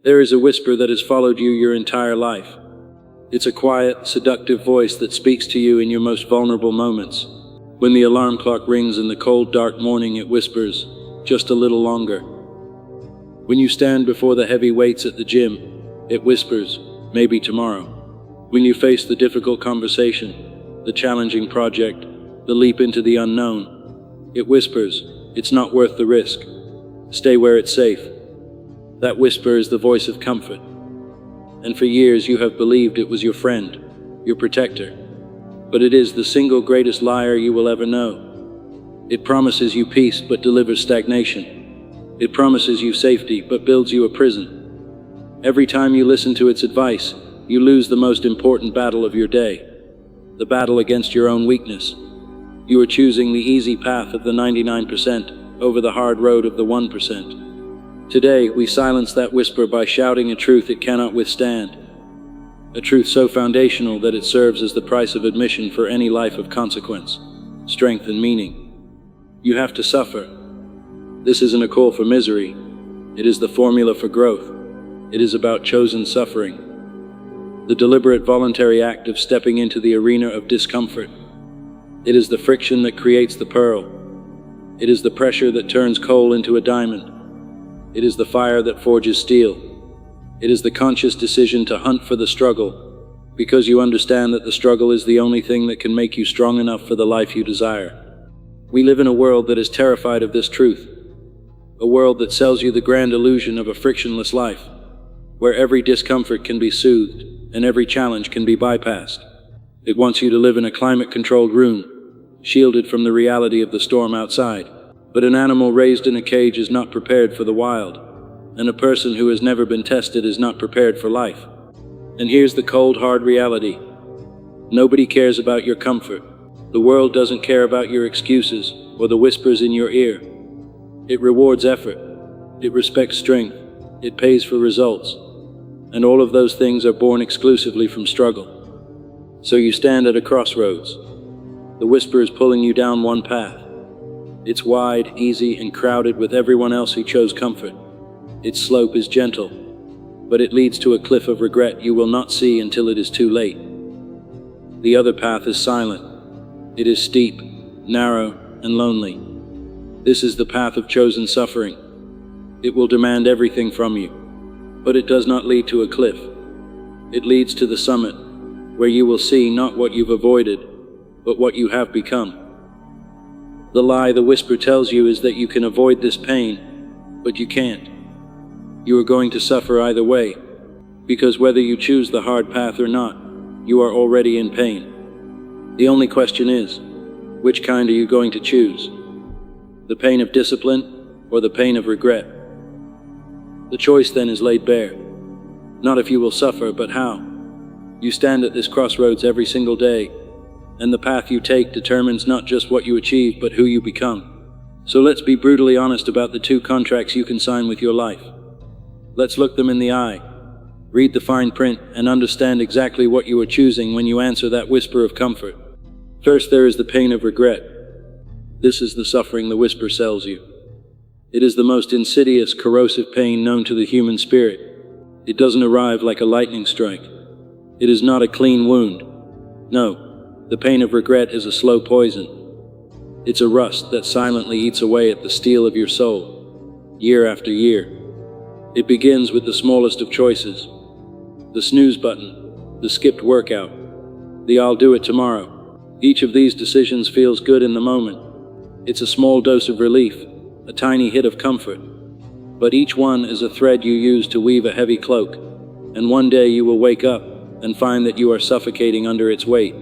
There is a whisper that has followed you your entire life. It's a quiet, seductive voice that speaks to you in your most vulnerable moments. When the alarm clock rings in the cold, dark morning, it whispers, "Just a little longer." When you stand before the heavy weights at the gym, it whispers, "Maybe tomorrow." When you face the difficult conversation, the challenging project, the leap into the unknown, it whispers, "It's not worth the risk. Stay where it's safe." That whisper is the voice of comfort. And for years you have believed it was your friend, your protector. But it is the single greatest liar you will ever know. It promises you peace but delivers stagnation. It promises you safety but builds you a prison. Every time you listen to its advice, you lose the most important battle of your day, the battle against your own weakness. You are choosing the easy path of the 99% over the hard road of the 1%. Today, we silence that whisper by shouting a truth it cannot withstand. A truth so foundational that it serves as the price of admission for any life of consequence, strength, and meaning. You have to suffer. This isn't a call for misery. It is the formula for growth. It is about chosen suffering. The deliberate, voluntary act of stepping into the arena of discomfort. It is the friction that creates the pearl. It is the pressure that turns coal into a diamond. It is the fire that forges steel. It is the conscious decision to hunt for the struggle, because you understand that the struggle is the only thing that can make you strong enough for the life you desire. We live in a world that is terrified of this truth, a world that sells you the grand illusion of a frictionless life, where every discomfort can be soothed and every challenge can be bypassed. It wants you to live in a climate-controlled room, shielded from the reality of the storm outside. But an animal raised in a cage is not prepared for the wild, and a person who has never been tested is not prepared for life. And here's the cold, hard reality. Nobody cares about your comfort. The world doesn't care about your excuses or the whispers in your ear. It rewards effort. It respects strength. It pays for results. And all of those things are born exclusively from struggle. So you stand at a crossroads. The whisper is pulling you down one path. It's wide, easy, and crowded with everyone else who chose comfort. Its slope is gentle, but it leads to a cliff of regret you will not see until it is too late. The other path is silent. It is steep, narrow, and lonely. This is the path of chosen suffering. It will demand everything from you, but it does not lead to a cliff. It leads to the summit, where you will see not what you've avoided, but what you have become. The lie the whisper tells you is that you can avoid this pain, but you can't. You are going to suffer either way, because whether you choose the hard path or not, you are already in pain. The only question is, which kind are you going to choose? The pain of discipline or the pain of regret? The choice then is laid bare. Not if you will suffer, but how. You stand at this crossroads every single day, and the path you take determines not just what you achieve, but who you become. So let's be brutally honest about the two contracts you can sign with your life. Let's look them in the eye, read the fine print, and understand exactly what you are choosing when you answer that whisper of comfort. First, there is the pain of regret. This is the suffering the whisper sells you. It is the most insidious, corrosive pain known to the human spirit. It doesn't arrive like a lightning strike. It is not a clean wound. No. The pain of regret is a slow poison. It's a rust that silently eats away at the steel of your soul, year after year. It begins with the smallest of choices. The snooze button, the skipped workout, the "I'll do it tomorrow." Each of these decisions feels good in the moment. It's a small dose of relief, a tiny hit of comfort. But each one is a thread you use to weave a heavy cloak, and one day you will wake up and find that you are suffocating under its weight.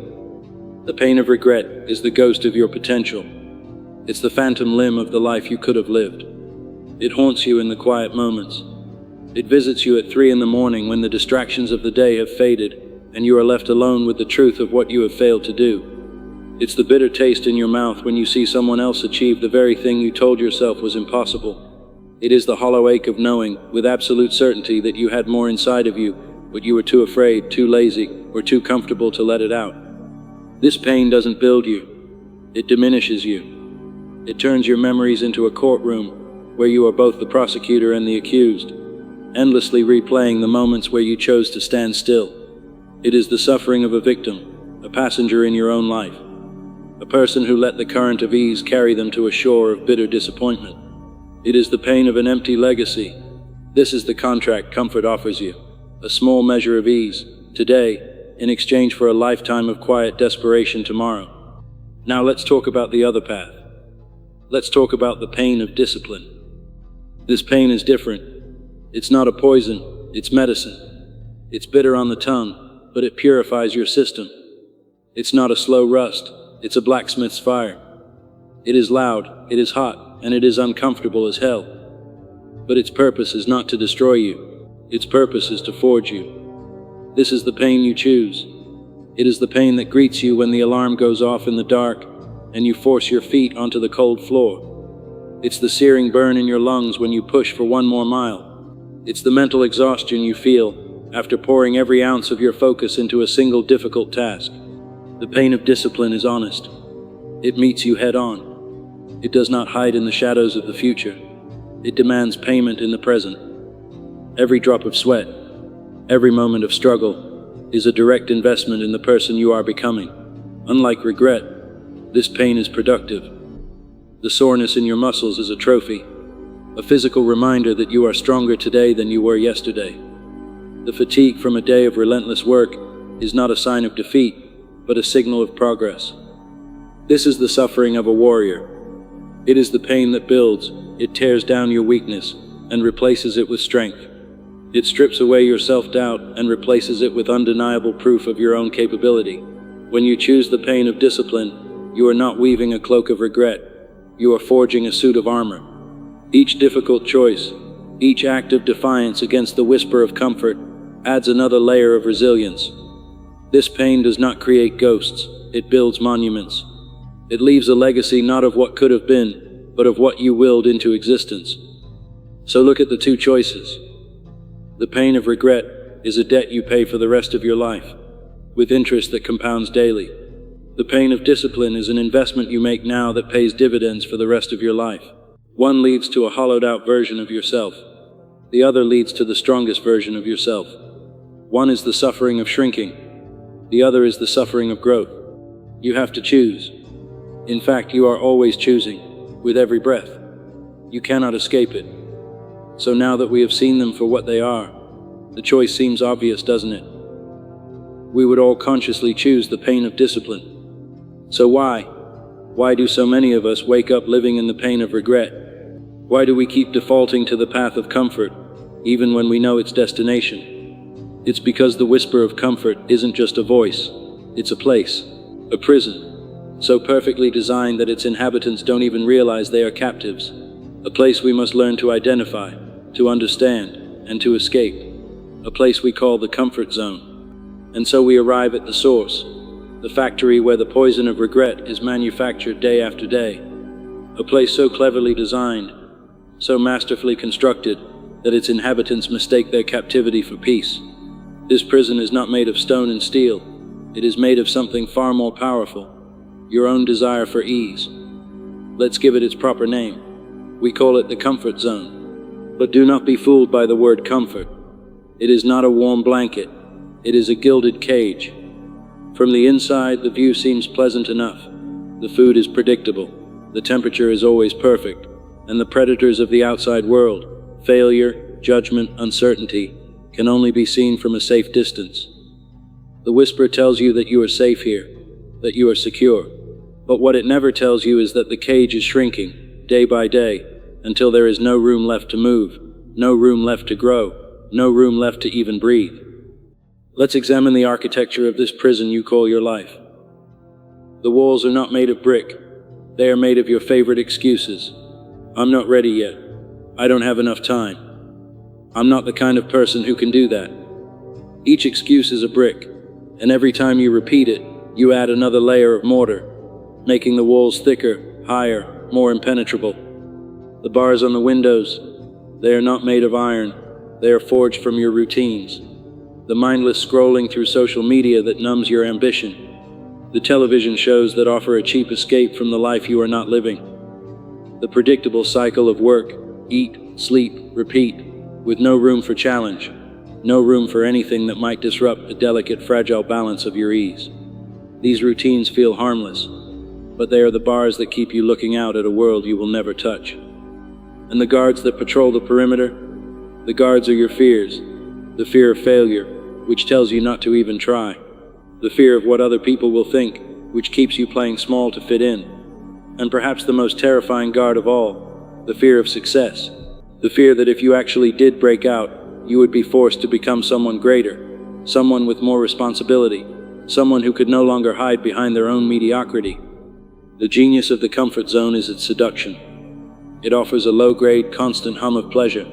The pain of regret is the ghost of your potential. It's the phantom limb of the life you could have lived. It haunts you in the quiet moments. It visits you at 3 in the morning when the distractions of the day have faded and you are left alone with the truth of what you have failed to do. It's the bitter taste in your mouth when you see someone else achieve the very thing you told yourself was impossible. It is the hollow ache of knowing, with absolute certainty, that you had more inside of you, but you were too afraid, too lazy, or too comfortable to let it out. This pain doesn't build you. It diminishes you. It turns your memories into a courtroom where you are both the prosecutor and the accused. endlessly replaying the moments where you chose to stand still. It is the suffering of a victim, a passenger in your own life, a person who let the current of ease carry them to a shore of bitter disappointment. It is the pain of an empty legacy. This is the contract comfort offers you, a small measure of ease, today, in exchange for a lifetime of quiet desperation tomorrow. Now let's talk about the other path. Let's talk about the pain of discipline. This pain is different. It's not a poison, it's medicine. It's bitter on the tongue, but it purifies your system. It's not a slow rust, it's a blacksmith's fire. It is loud, it is hot, and it is uncomfortable as hell. But its purpose is not to destroy you. Its purpose is to forge you. This is the pain you choose. It is the pain that greets you when the alarm goes off in the dark and you force your feet onto the cold floor. It's the searing burn in your lungs when you push for one more mile. It's the mental exhaustion you feel after pouring every ounce of your focus into a single difficult task. The pain of discipline is honest. It meets you head on. It does not hide in the shadows of the future. It demands payment in the present. Every drop of sweat, every moment of struggle, is a direct investment in the person you are becoming. Unlike regret, this pain is productive. The soreness in your muscles is a trophy, a physical reminder that you are stronger today than you were yesterday. The fatigue from a day of relentless work is not a sign of defeat, but a signal of progress. This is the suffering of a warrior. It is the pain that builds. It tears down your weakness and replaces it with strength. It strips away your self-doubt and replaces it with undeniable proof of your own capability. When you choose the pain of discipline, you are not weaving a cloak of regret. You are forging a suit of armor. Each difficult choice, each act of defiance against the whisper of comfort, adds another layer of resilience. This pain does not create ghosts, it builds monuments. It leaves a legacy not of what could have been, but of what you willed into existence. So look at the two choices. The pain of regret is a debt you pay for the rest of your life, with interest that compounds daily. The pain of discipline is an investment you make now that pays dividends for the rest of your life. One leads to a hollowed-out version of yourself. The other leads to the strongest version of yourself. One is the suffering of shrinking. The other is the suffering of growth. You have to choose. In fact, you are always choosing, with every breath. You cannot escape it. So now that we have seen them for what they are, the choice seems obvious, doesn't it? We would all consciously choose the pain of discipline. So why? Why do so many of us wake up living in the pain of regret? Why do we keep defaulting to the path of comfort, even when we know its destination? It's because the whisper of comfort isn't just a voice, it's a place, a prison, so perfectly designed that its inhabitants don't even realize they are captives, a place we must learn to identify, to understand, and to escape, a place we call the comfort zone. And so we arrive at the source, the factory where the poison of regret is manufactured day after day, a place so cleverly designed, so masterfully constructed, that its inhabitants mistake their captivity for peace. This prison is not made of stone and steel. It is made of something far more powerful, your own desire for ease. Let's give it its proper name. We call it the comfort zone. But do not be fooled by the word comfort. It is not a warm blanket. It is a gilded cage. From the inside, the view seems pleasant enough. The food is predictable. The temperature is always perfect. And the predators of the outside world, failure, judgment, uncertainty, can only be seen from a safe distance. The whisper tells you that you are safe here, that you are secure. But what it never tells you is that the cage is shrinking, day by day, until there is no room left to move, no room left to grow, no room left to even breathe. Let's examine the architecture of this prison you call your life. The walls are not made of brick. They are made of your favorite excuses. I'm not ready yet. I don't have enough time. I'm not the kind of person who can do that. Each excuse is a brick, and every time you repeat it, you add another layer of mortar, making the walls thicker, higher, more impenetrable. The bars on the windows, they are not made of iron. They are forged from your routines. The mindless scrolling through social media that numbs your ambition. The television shows that offer a cheap escape from the life you are not living. The predictable cycle of work, eat, sleep, repeat. with no room for challenge, no room for anything that might disrupt the delicate, fragile balance of your ease. These routines feel harmless, but they are the bars that keep you looking out at a world you will never touch. And the guards that patrol the perimeter? The guards are your fears. The fear of failure, which tells you not to even try. The fear of what other people will think, which keeps you playing small to fit in. And perhaps the most terrifying guard of all, the fear of success. The fear that if you actually did break out, you would be forced to become someone greater, someone with more responsibility, someone who could no longer hide behind their own mediocrity. The genius of the comfort zone is its seduction. It offers a low-grade, constant hum of pleasure.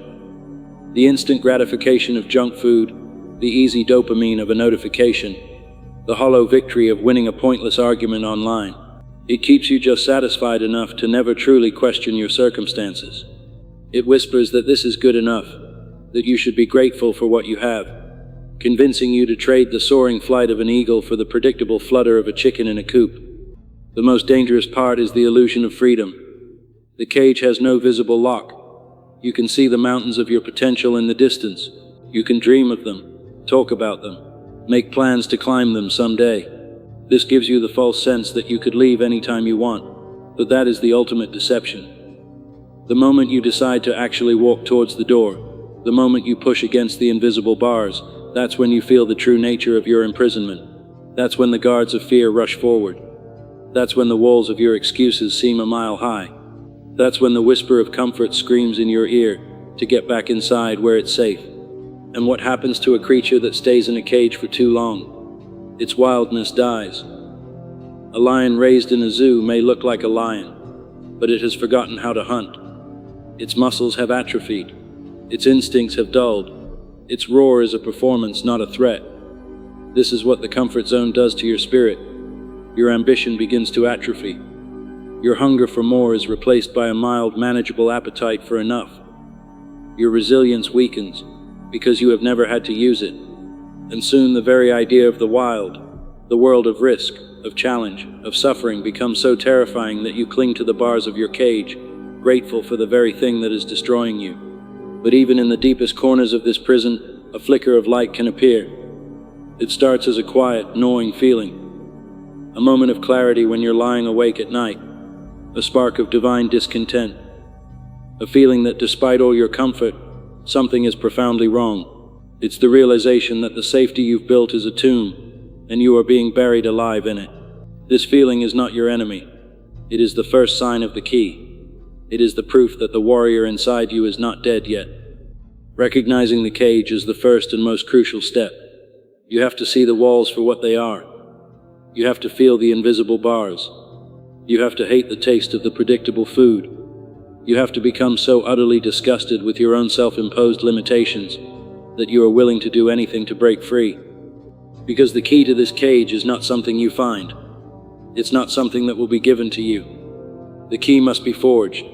The instant gratification of junk food, the easy dopamine of a notification, the hollow victory of winning a pointless argument online. It keeps you just satisfied enough to never truly question your circumstances. It whispers that this is good enough, that you should be grateful for what you have, convincing you to trade the soaring flight of an eagle for the predictable flutter of a chicken in a coop. The most dangerous part is the illusion of freedom. The cage has no visible lock. You can see the mountains of your potential in the distance. You can dream of them, talk about them, make plans to climb them someday. This gives you the false sense that you could leave anytime you want, but that is the ultimate deception. The moment you decide to actually walk towards the door, the moment you push against the invisible bars, that's when you feel the true nature of your imprisonment. That's when the guards of fear rush forward. That's when the walls of your excuses seem a mile high. That's when the whisper of comfort screams in your ear to get back inside where it's safe. And what happens to a creature that stays in a cage for too long? Its wildness dies. A lion raised in a zoo may look like a lion, but it has forgotten how to hunt. Its muscles have atrophied. Its instincts have dulled. Its roar is a performance, not a threat. This is what the comfort zone does to your spirit. Your ambition begins to atrophy. Your hunger for more is replaced by a mild, manageable appetite for enough. Your resilience weakens because you have never had to use it. And soon the very idea of the wild, the world of risk, of challenge, of suffering becomes so terrifying that you cling to the bars of your cage, grateful for the very thing that is destroying you. But even in the deepest corners of this prison, a flicker of light can appear. It starts as a quiet, gnawing feeling. A moment of clarity when you're lying awake at night. A spark of divine discontent. A feeling that despite all your comfort, something is profoundly wrong. It's the realization that the safety you've built is a tomb, and you are being buried alive in it. This feeling is not your enemy. It is the first sign of the key. It is the proof that the warrior inside you is not dead yet. Recognizing the cage is the first and most crucial step. You have to see the walls for what they are. You have to feel the invisible bars. You have to hate the taste of the predictable food. You have to become so utterly disgusted with your own self-imposed limitations that you are willing to do anything to break free. Because the key to this cage is not something you find. It's not something that will be given to you. The key must be forged,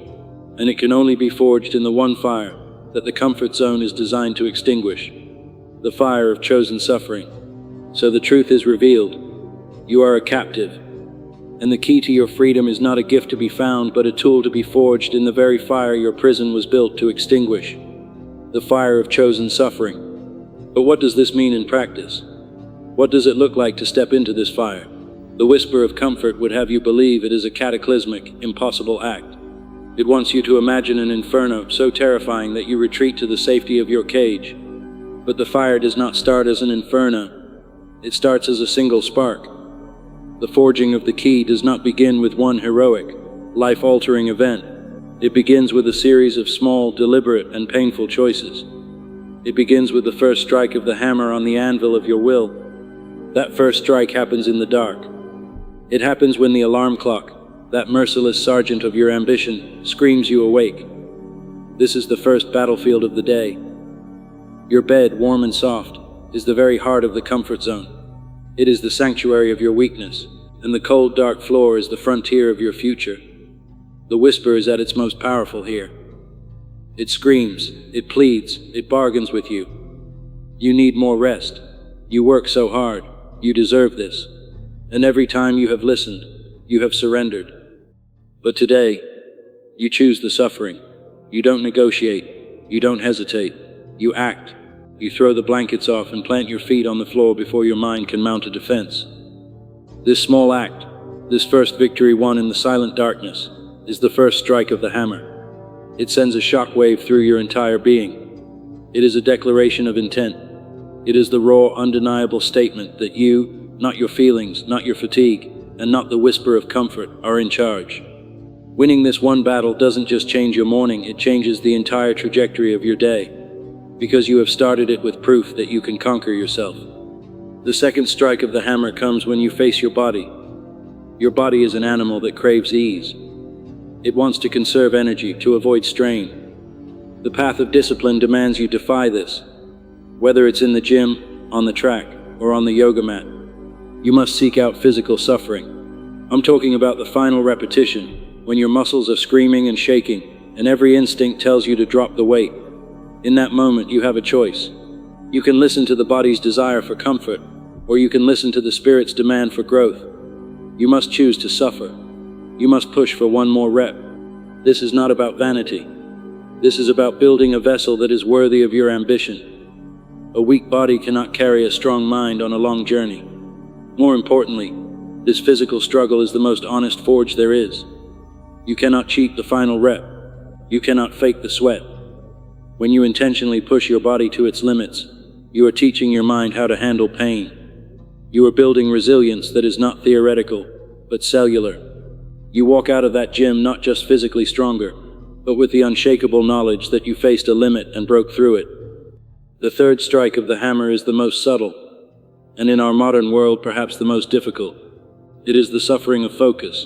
and it can only be forged in the one fire that the comfort zone is designed to extinguish, the fire of chosen suffering. So the truth is revealed. You are a captive, and the key to your freedom is not a gift to be found, but a tool to be forged in the very fire your prison was built to extinguish, the fire of chosen suffering. But what does this mean in practice? What does it look like to step into this fire? The whisper of comfort would have you believe it is a cataclysmic, impossible act. It wants you to imagine an inferno so terrifying that you retreat to the safety of your cage. But the fire does not start as an inferno. It starts as a single spark. The forging of the key does not begin with one heroic, life-altering event. It begins with a series of small, deliberate, and painful choices. It begins with the first strike of the hammer on the anvil of your will. That first strike happens in the dark. It happens when the alarm clock, that merciless sergeant of your ambition, screams you awake. This is the first battlefield of the day. Your bed, warm and soft, is the very heart of the comfort zone. It is the sanctuary of your weakness, and the cold, dark floor is the frontier of your future. The whisper is at its most powerful here. It screams, it pleads, it bargains with you. You need more rest. You work so hard. You deserve this. And every time you have listened, you have surrendered. But today, you choose the suffering. You don't negotiate. You don't hesitate. You act. You throw the blankets off and plant your feet on the floor before your mind can mount a defense. This small act, this first victory won in the silent darkness, is the first strike of the hammer. It sends a shockwave through your entire being. It is a declaration of intent. It is the raw, undeniable statement that you, not your feelings, not your fatigue, and not the whisper of comfort, are in charge. Winning this one battle doesn't just change your morning, it changes the entire trajectory of your day, because you have started it with proof that you can conquer yourself. The second strike of the hammer comes when you face your body. Your body is an animal that craves ease. It wants to conserve energy, to avoid strain. The path of discipline demands you defy this. Whether it's in the gym, on the track, or on the yoga mat, you must seek out physical suffering. I'm talking about the final repetition, when your muscles are screaming and shaking, and every instinct tells you to drop the weight. In that moment, you have a choice. You can listen to the body's desire for comfort, or you can listen to the spirit's demand for growth. You must choose to suffer. You must push for one more rep. This is not about vanity. This is about building a vessel that is worthy of your ambition. A weak body cannot carry a strong mind on a long journey. More importantly, this physical struggle is the most honest forge there is. You cannot cheat the final rep. You cannot fake the sweat. When you intentionally push your body to its limits, you are teaching your mind how to handle pain. You are building resilience that is not theoretical, but cellular. You walk out of that gym not just physically stronger, but with the unshakable knowledge that you faced a limit and broke through it. The third strike of the hammer is the most subtle, and in our modern world perhaps the most difficult. It is the suffering of focus.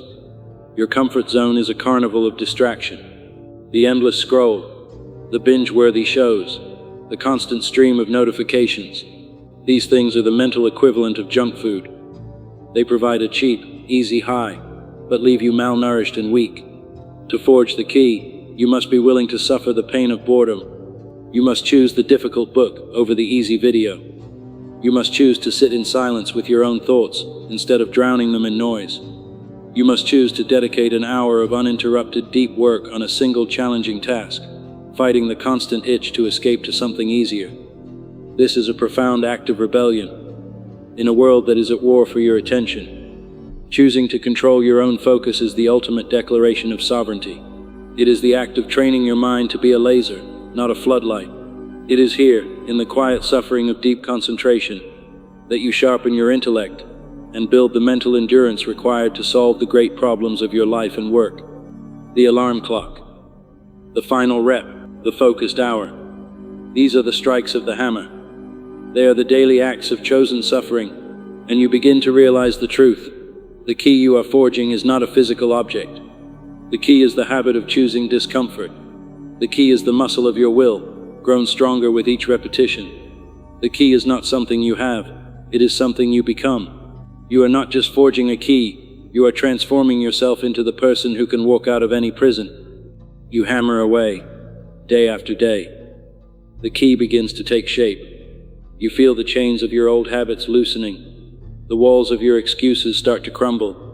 Your comfort zone is a carnival of distraction. The endless scroll, the binge-worthy shows, the constant stream of notifications. These things are the mental equivalent of junk food. They provide a cheap, easy high, but leave you malnourished and weak. To forge the key, you must be willing to suffer the pain of boredom. You must choose the difficult book over the easy video. You must choose to sit in silence with your own thoughts instead of drowning them in noise. You must choose to dedicate an hour of uninterrupted deep work on a single challenging task, fighting the constant itch to escape to something easier. This is a profound act of rebellion. In a world that is at war for your attention, choosing to control your own focus is the ultimate declaration of sovereignty. It is the act of training your mind to be a laser, not a floodlight. It is here, in the quiet suffering of deep concentration, that you sharpen your intellect and build the mental endurance required to solve the great problems of your life and work. The alarm clock, the final rep, the focused hour. These are the strikes of the hammer. They are the daily acts of chosen suffering, and you begin to realize the truth. The key you are forging is not a physical object. The key is the habit of choosing discomfort. The key is the muscle of your will, grown stronger with each repetition. The key is not something you have, it is something you become. You are not just forging a key, you are transforming yourself into the person who can walk out of any prison. You hammer away, day after day. The key begins to take shape. You feel the chains of your old habits loosening. The walls of your excuses start to crumble.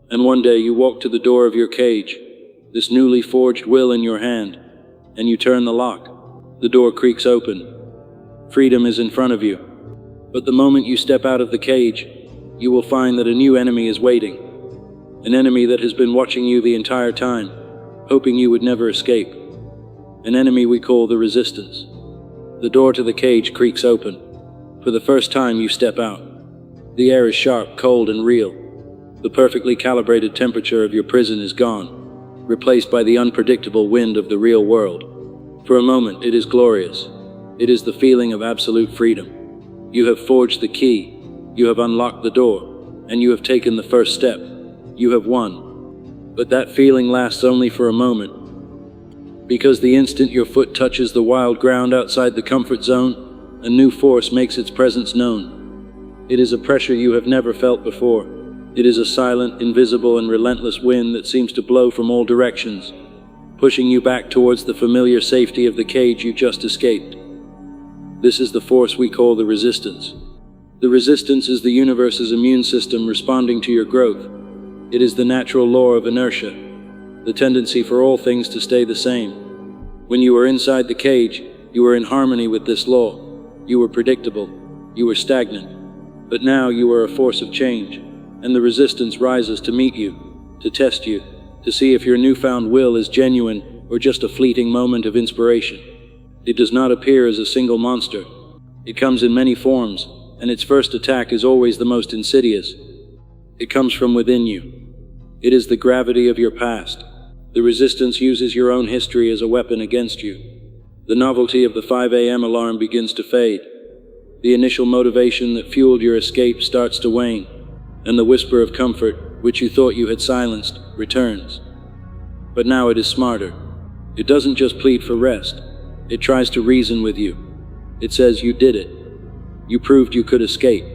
And one day you walk to the door of your cage, this newly forged will in your hand, and you turn the lock. The door creaks open. Freedom is in front of you. But the moment you step out of the cage, you will find that a new enemy is waiting. An enemy that has been watching you the entire time, hoping you would never escape. An enemy we call the resistance. The door to the cage creaks open. For the first time you step out. The air is sharp, cold, and real. The perfectly calibrated temperature of your prison is gone, replaced by the unpredictable wind of the real world. For a moment, it is glorious. It is the feeling of absolute freedom. You have forged the key. You have unlocked the door, and you have taken the first step. You have won. But that feeling lasts only for a moment, because the instant your foot touches the wild ground outside the comfort zone, a new force makes its presence known. It is a pressure you have never felt before. It is a silent, invisible, and relentless wind that seems to blow from all directions, pushing you back towards the familiar safety of the cage you just escaped. This is the force we call the resistance. The resistance is the universe's immune system responding to your growth. It is the natural law of inertia, the tendency for all things to stay the same. When you are inside the cage, You were in harmony with this law. You were predictable. You were stagnant. But now you are a force of change, and the resistance rises to meet you, to test you, to see if your newfound will is genuine or just a fleeting moment of inspiration. It does not appear as a single monster. It comes in many forms, and its first attack is always the most insidious. It comes from within you. It is the gravity of your past. The resistance uses your own history as a weapon against you. The novelty of the 5 a.m. alarm begins to fade. The initial motivation that fueled your escape starts to wane, and the whisper of comfort, which you thought you had silenced, returns. But now it is smarter. It doesn't just plead for rest. It tries to reason with you. It says you did it. You proved you could escape.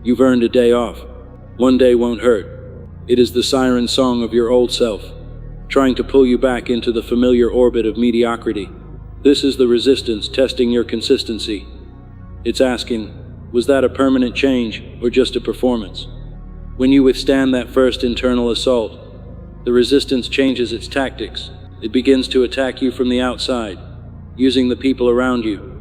You've earned a day off. One day won't hurt. It is the siren song of your old self, trying to pull you back into the familiar orbit of mediocrity. This is the resistance testing your consistency. It's asking, was that a permanent change or just a performance? When you withstand that first internal assault, the resistance changes its tactics. It begins to attack you from the outside, using the people around you.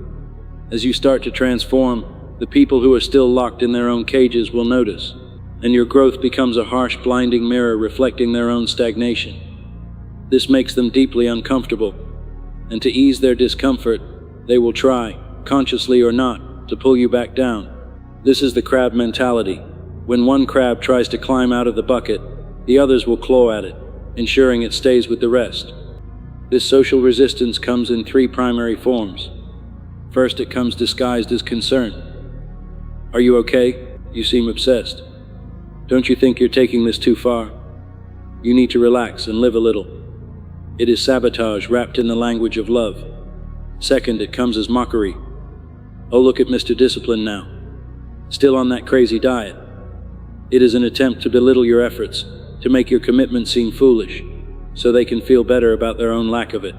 As you start to transform, the people who are still locked in their own cages will notice, and your growth becomes a harsh, blinding mirror reflecting their own stagnation. This makes them deeply uncomfortable, and to ease their discomfort, they will try, consciously or not, to pull you back down. This is the crab mentality. When one crab tries to climb out of the bucket, the others will claw at it, ensuring it stays with the rest. This social resistance comes in 3 primary forms. First, it comes disguised as concern. Are you okay? You seem obsessed. Don't you think you're taking this too far? You need to relax and live a little. It is sabotage wrapped in the language of love. Second, it comes as mockery. Oh, look at Mr. Discipline now. Still on that crazy diet. It is an attempt to belittle your efforts, to make your commitment seem foolish, so they can feel better about their own lack of it.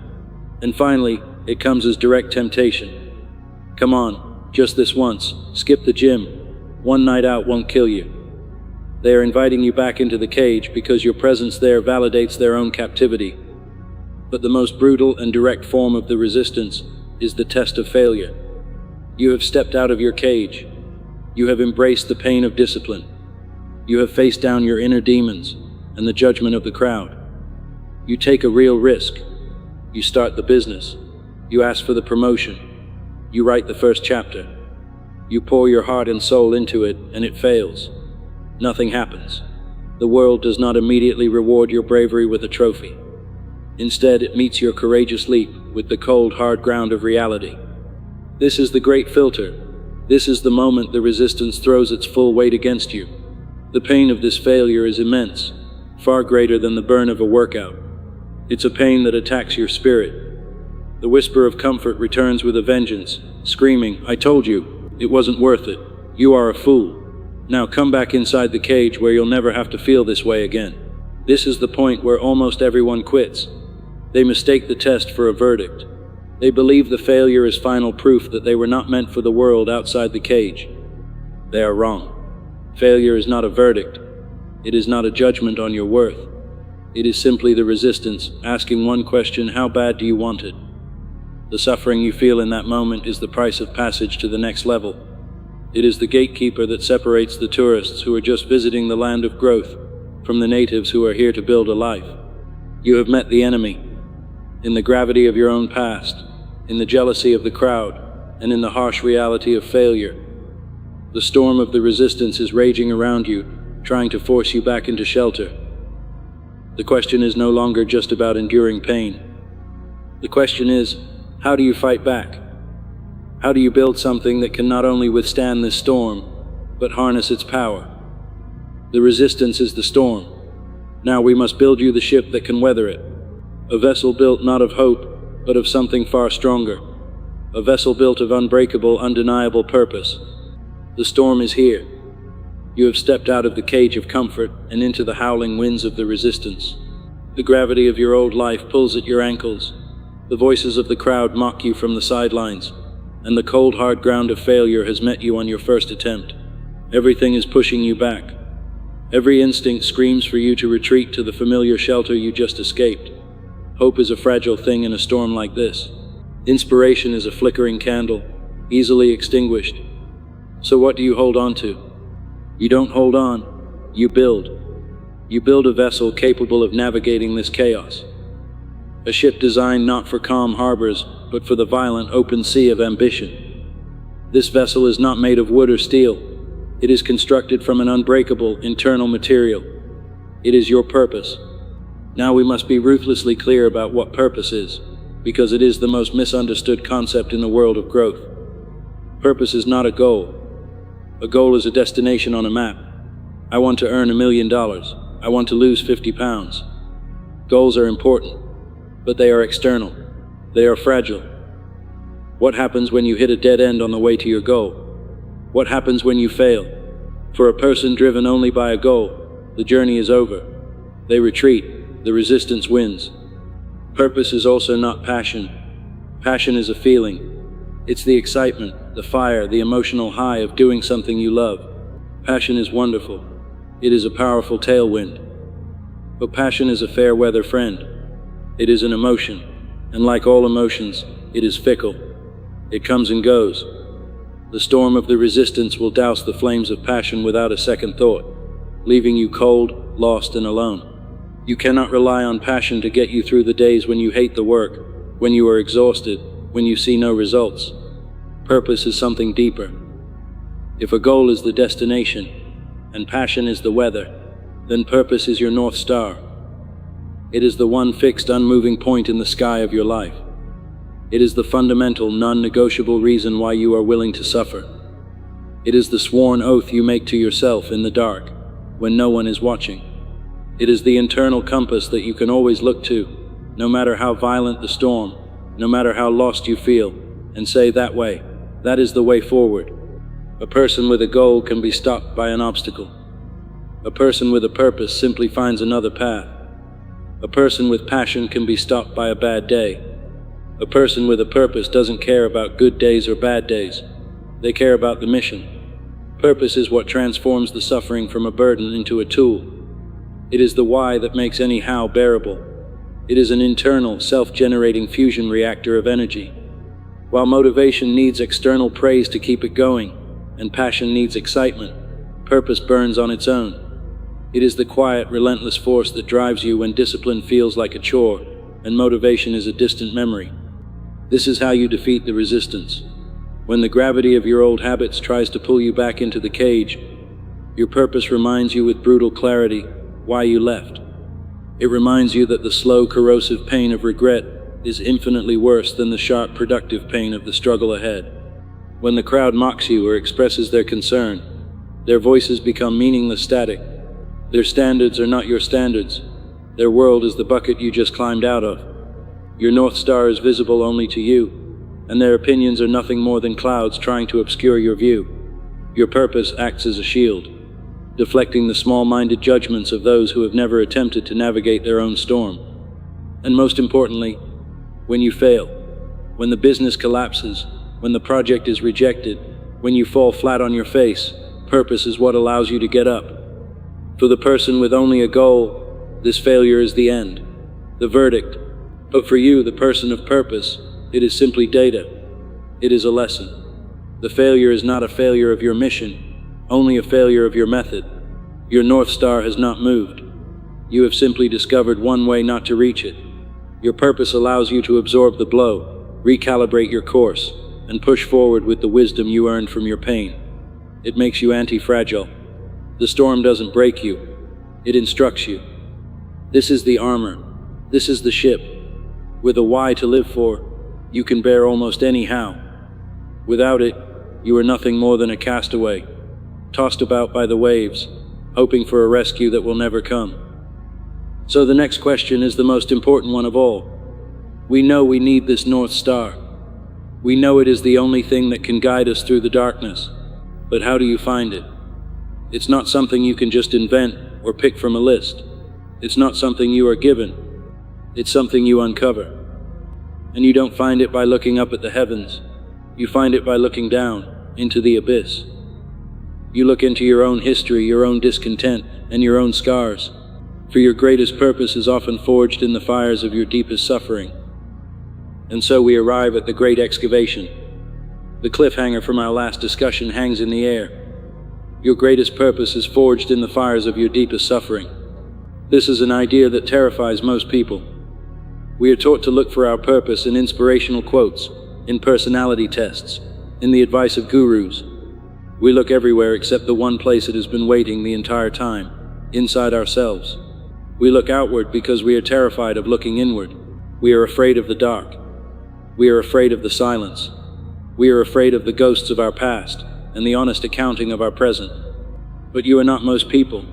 And finally, it comes as direct temptation. Come on, just this once, skip the gym. One night out won't kill you. They are inviting you back into the cage because your presence there validates their own captivity. But the most brutal and direct form of the resistance is the test of failure. You have stepped out of your cage. You have embraced the pain of discipline. You have faced down your inner demons and the judgment of the crowd. You take a real risk. You start the business. You ask for the promotion. You write the first chapter. You pour your heart and soul into it, and it fails. Nothing happens. The world does not immediately reward your bravery with a trophy. Instead, it meets your courageous leap with the cold, hard ground of reality. This is the great filter. This is the moment the resistance throws its full weight against you. The pain of this failure is immense, far greater than the burn of a workout. It's a pain that attacks your spirit. The whisper of comfort returns with a vengeance, screaming, I told you, it wasn't worth it. You are a fool. Now come back inside the cage where you'll never have to feel this way again. This is the point where almost everyone quits. They mistake the test for a verdict. They believe the failure is final proof that they were not meant for the world outside the cage. They are wrong. Failure is not a verdict. It is not a judgment on your worth. It is simply the resistance, asking one question, how bad do you want it? The suffering you feel in that moment is the price of passage to the next level. It is the gatekeeper that separates the tourists who are just visiting the land of growth from the natives who are here to build a life. You have met the enemy, in the gravity of your own past, in the jealousy of the crowd, and in the harsh reality of failure. The storm of the resistance is raging around you, trying to force you back into shelter. The question is no longer just about enduring pain. The question is, how do you fight back? How do you build something that can not only withstand this storm, but harness its power? The resistance is the storm. Now we must build you the ship that can weather it. A vessel built not of hope, but of something far stronger. A vessel built of unbreakable, undeniable purpose. The storm is here. You have stepped out of the cage of comfort and into the howling winds of the resistance. The gravity of your old life pulls at your ankles. The voices of the crowd mock you from the sidelines, and the cold, hard ground of failure has met you on your first attempt. Everything is pushing you back. Every instinct screams for you to retreat to the familiar shelter you just escaped. Hope is a fragile thing in a storm like this. Inspiration is a flickering candle, easily extinguished. So what do you hold on to? You don't hold on, you build. You build a vessel capable of navigating this chaos. A ship designed not for calm harbors, but for the violent open sea of ambition. This vessel is not made of wood or steel. It is constructed from an unbreakable internal material. It is your purpose. Now we must be ruthlessly clear about what purpose is, because it is the most misunderstood concept in the world of growth. Purpose is not a goal. A goal is a destination on a map. I want to earn $1 million. I want to lose 50 pounds. Goals are important, but they are external. They are fragile. What happens when you hit a dead end on the way to your goal? What happens when you fail? For a person driven only by a goal, the journey is over. They retreat. The resistance wins. Purpose is also not passion. Passion is a feeling. It's the excitement, the fire, the emotional high of doing something you love. Passion is wonderful. It is a powerful tailwind. But passion is a fair weather friend. It is an emotion, and like all emotions, it is fickle. It comes and goes. The storm of the resistance will douse the flames of passion without a second thought, leaving you cold, lost, and alone. You cannot rely on passion to get you through the days when you hate the work, when you are exhausted, when you see no results. Purpose is something deeper. If a goal is the destination, and passion is the weather, then purpose is your North Star. It is the one fixed, unmoving point in the sky of your life. It is the fundamental, non-negotiable reason why you are willing to suffer. It is the sworn oath you make to yourself in the dark, when no one is watching. It is the internal compass that you can always look to, no matter how violent the storm, no matter how lost you feel, and say, that way, that is the way forward. A person with a goal can be stopped by an obstacle. A person with a purpose simply finds another path. A person with passion can be stopped by a bad day. A person with a purpose doesn't care about good days or bad days. They care about the mission. Purpose is what transforms the suffering from a burden into a tool. It is the why that makes any how bearable. It is an internal, self-generating fusion reactor of energy. While motivation needs external praise to keep it going, and passion needs excitement, purpose burns on its own. It is the quiet, relentless force that drives you when discipline feels like a chore, and motivation is a distant memory. This is how you defeat the resistance. When the gravity of your old habits tries to pull you back into the cage, your purpose reminds you with brutal clarity why you left. It reminds you that the slow, corrosive pain of regret is infinitely worse than the sharp, productive pain of the struggle ahead. When the crowd mocks you or expresses their concern, their voices become meaningless static. Their standards are not your standards. Their world is the bucket you just climbed out of. Your North Star is visible only to you, and their opinions are nothing more than clouds trying to obscure your view. Your purpose acts as a shield, deflecting the small-minded judgments of those who have never attempted to navigate their own storm. And most importantly, when you fail, when the business collapses, when the project is rejected, when you fall flat on your face, purpose is what allows you to get up. For the person with only a goal, this failure is the end, the verdict. But for you, the person of purpose, it is simply data. It is a lesson. The failure is not a failure of your mission, only a failure of your method. Your North Star has not moved. You have simply discovered one way not to reach it. Your purpose allows you to absorb the blow, recalibrate your course, and push forward with the wisdom you earned from your pain. It makes you anti-fragile. The storm doesn't break you. It instructs you. This is the armor. This is the ship. With a why to live for, you can bear almost any how. Without it, you are nothing more than a castaway, tossed about by the waves, hoping for a rescue that will never come. So the next question is the most important one of all. We know we need this North Star. We know it is the only thing that can guide us through the darkness. But how do you find it? It's not something you can just invent or pick from a list. It's not something you are given. It's something you uncover. And you don't find it by looking up at the heavens. You find it by looking down into the abyss. You look into your own history, your own discontent, and your own scars. For your greatest purpose is often forged in the fires of your deepest suffering. And so we arrive at the great excavation. The cliffhanger from our last discussion hangs in the air. Your greatest purpose is forged in the fires of your deepest suffering. This is an idea that terrifies most people. We are taught to look for our purpose in inspirational quotes, in personality tests, in the advice of gurus. We look everywhere except the one place it has been waiting the entire time, inside ourselves. We look outward because we are terrified of looking inward. We are afraid of the dark. We are afraid of the silence. We are afraid of the ghosts of our past and the honest accounting of our present. But you are not most people.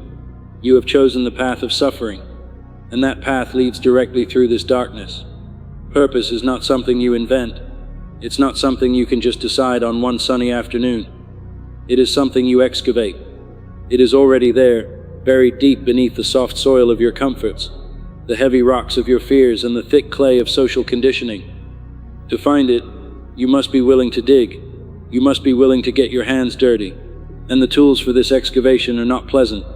You have chosen the path of suffering, and that path leads directly through this darkness. Purpose is not something you invent. It's not something you can just decide on one sunny afternoon. It is something you excavate. It is already there, buried deep beneath the soft soil of your comforts, the heavy rocks of your fears, and the thick clay of social conditioning. To find it, you must be willing to dig. You must be willing to get your hands dirty. And the tools for this excavation are not pleasant.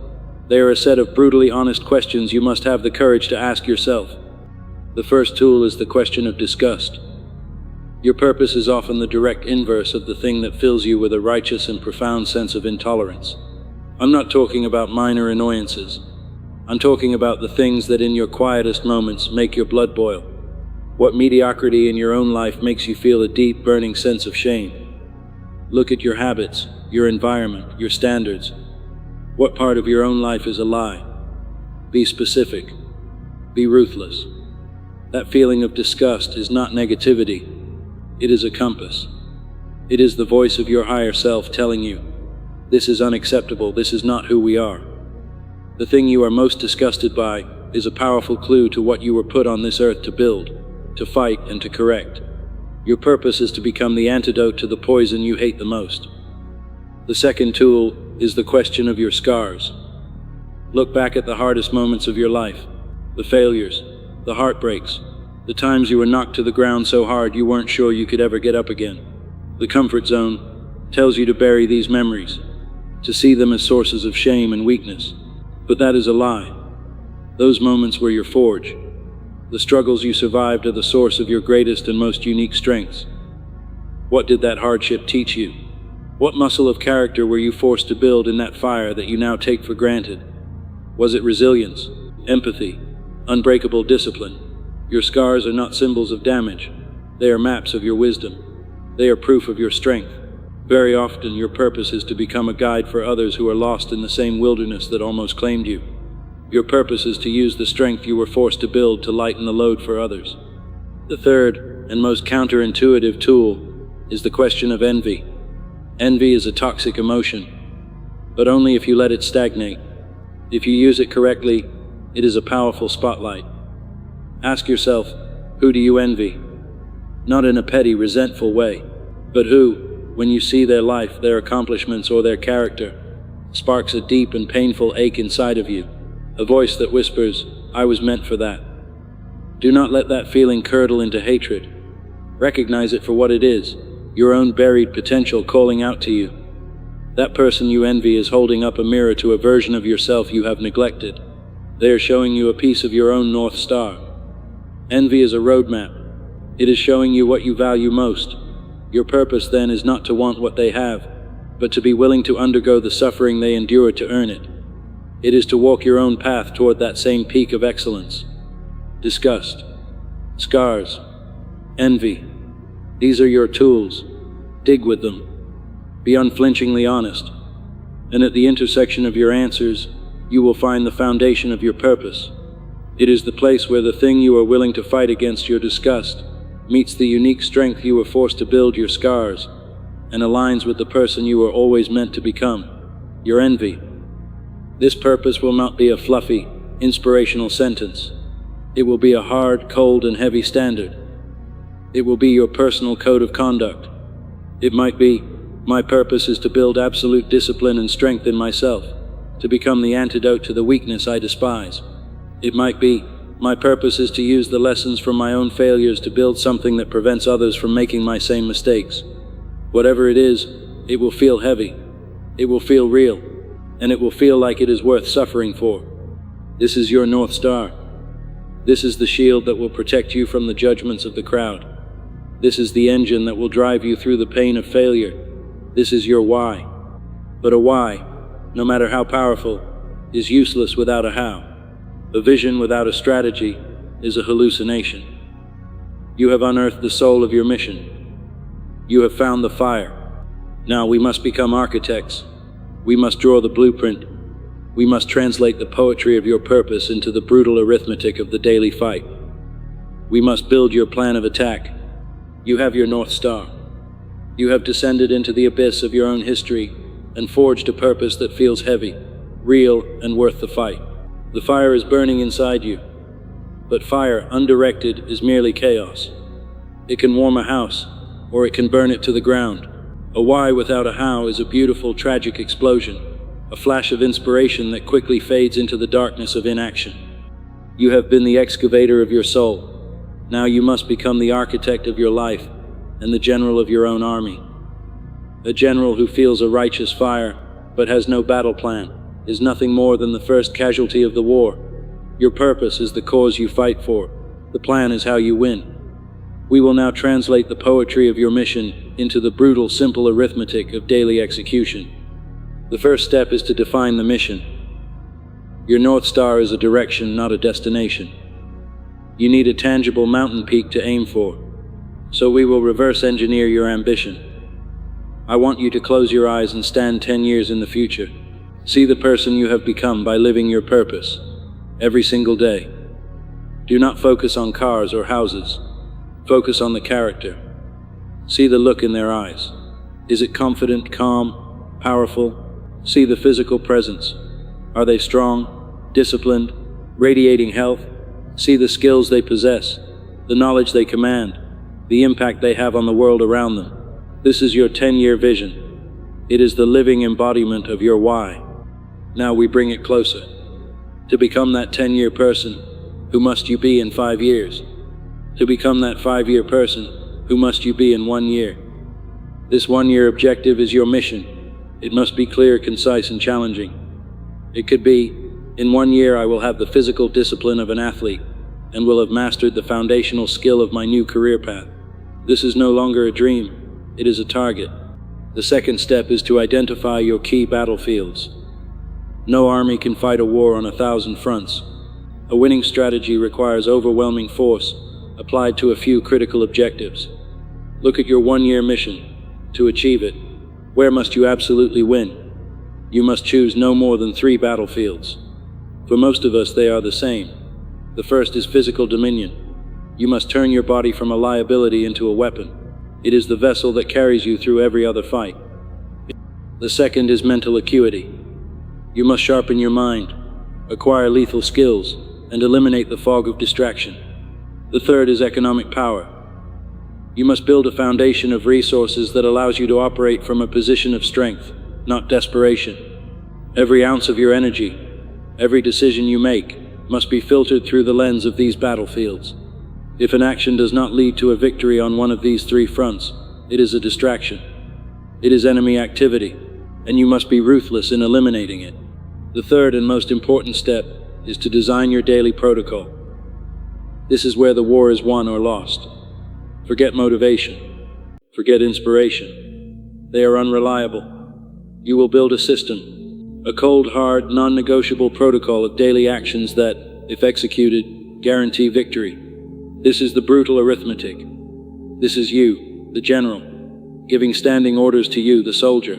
They are a set of brutally honest questions you must have the courage to ask yourself. The first tool is the question of disgust. Your purpose is often the direct inverse of the thing that fills you with a righteous and profound sense of intolerance. I'm not talking about minor annoyances. I'm talking about the things that in your quietest moments make your blood boil. What mediocrity in your own life makes you feel a deep, burning sense of shame? Look at your habits, your environment, your standards. What part of your own life is a lie? Be specific. Be ruthless. That feeling of disgust is not negativity. It is a compass. It is the voice of your higher self telling you, this is unacceptable, this is not who we are. The thing you are most disgusted by is a powerful clue to what you were put on this earth to build, to fight, and to correct. Your purpose is to become the antidote to the poison you hate the most. The second tool is the question of your scars. Look back at the hardest moments of your life, the failures, the heartbreaks, the times you were knocked to the ground so hard you weren't sure you could ever get up again. The comfort zone tells you to bury these memories, to see them as sources of shame and weakness. But that is a lie. Those moments were your forge. The struggles you survived are the source of your greatest and most unique strengths. What did that hardship teach you? What muscle of character were you forced to build in that fire that you now take for granted? Was it resilience, empathy, unbreakable discipline? Your scars are not symbols of damage. They are maps of your wisdom. They are proof of your strength. Very often, your purpose is to become a guide for others who are lost in the same wilderness that almost claimed you. Your purpose is to use the strength you were forced to build to lighten the load for others. The third and most counterintuitive tool is the question of envy. Envy is a toxic emotion, but only if you let it stagnate. If you use it correctly, it is a powerful spotlight. Ask yourself, who do you envy? Not in a petty, resentful way, but who, when you see their life, their accomplishments, or their character, sparks a deep and painful ache inside of you, a voice that whispers, I was meant for that. Do not let that feeling curdle into hatred. Recognize it for what it is, your own buried potential calling out to you. That person you envy is holding up a mirror to a version of yourself you have neglected. They are showing you a piece of your own North Star. Envy is a roadmap. It is showing you what you value most. Your purpose then is not to want what they have, but to be willing to undergo the suffering they endure to earn it. It is to walk your own path toward that same peak of excellence. Disgust, scars, envy. These are your tools. Dig with them. Be unflinchingly honest. And at the intersection of your answers, you will find the foundation of your purpose. It is the place where the thing you are willing to fight against, your disgust, meets the unique strength you were forced to build, your scars, and aligns with the person you were always meant to become, your envy. This purpose will not be a fluffy, inspirational sentence. It will be a hard, cold, and heavy standard. It will be your personal code of conduct. It might be, my purpose is to build absolute discipline and strength in myself, to become the antidote to the weakness I despise. It might be, my purpose is to use the lessons from my own failures to build something that prevents others from making my same mistakes. Whatever it is, it will feel heavy. It will feel real. And it will feel like it is worth suffering for. This is your North Star. This is the shield that will protect you from the judgments of the crowd. This is the engine that will drive you through the pain of failure. This is your why. But a why, no matter how powerful, is useless without a how. A vision without a strategy is a hallucination. You have unearthed the soul of your mission. You have found the fire. Now we must become architects. We must draw the blueprint. We must translate the poetry of your purpose into the brutal arithmetic of the daily fight. We must build your plan of attack. You have your North Star. You have descended into the abyss of your own history and forged a purpose that feels heavy, real, and worth the fight. The fire is burning inside you, but fire, undirected, is merely chaos. It can warm a house, or it can burn it to the ground. A why without a how is a beautiful, tragic explosion, a flash of inspiration that quickly fades into the darkness of inaction. You have been the excavator of your soul. Now you must become the architect of your life and the general of your own army. A general who feels a righteous fire but has no battle plan is nothing more than the first casualty of the war. Your purpose is the cause you fight for. The plan is how you win. We will now translate the poetry of your mission into the brutal, simple arithmetic of daily execution. The first step is to define the mission. Your North Star is a direction, not a destination. You need a tangible mountain peak to aim for. So we will reverse engineer your ambition. I want you to close your eyes and stand 10 years in the future. See the person you have become by living your purpose every single day. Do not focus on cars or houses. Focus on the character. See the look in their eyes. Is it confident, calm, powerful? See the physical presence. Are they strong, disciplined, radiating health? See the skills they possess, the knowledge they command, the impact they have on the world around them. This is your 10-year vision. It is the living embodiment of your why. Now we bring it closer. To become that 10-year person, who must you be in 5 years? To become that 5-year person, who must you be in 1 year? This 1-year objective is your mission. It must be clear, concise, and challenging. It could be, in 1 year I will have the physical discipline of an athlete and will have mastered the foundational skill of my new career path. This is no longer a dream, it is a target. The second step is to identify your key battlefields. No army can fight a war on 1,000 fronts. A winning strategy requires overwhelming force applied to a few critical objectives. Look at your 1-year mission. To achieve it, where must you absolutely win? You must choose no more than 3 battlefields. For most of us, they are the same. The first is physical dominion. You must turn your body from a liability into a weapon. It is the vessel that carries you through every other fight. The second is mental acuity. You must sharpen your mind, acquire lethal skills, and eliminate the fog of distraction. The third is economic power. You must build a foundation of resources that allows you to operate from a position of strength, not desperation. Every ounce of your energy, every decision you make, must be filtered through the lens of these battlefields. If an action does not lead to a victory on one of these 3 fronts, it is a distraction. It is enemy activity, and you must be ruthless in eliminating it. The third and most important step is to design your daily protocol. This is where the war is won or lost. Forget motivation. Forget inspiration. They are unreliable. You will build a system, a cold, hard, non-negotiable protocol of daily actions that, if executed, guarantee victory. This is the brutal arithmetic. This is you, the general, giving standing orders to you, the soldier.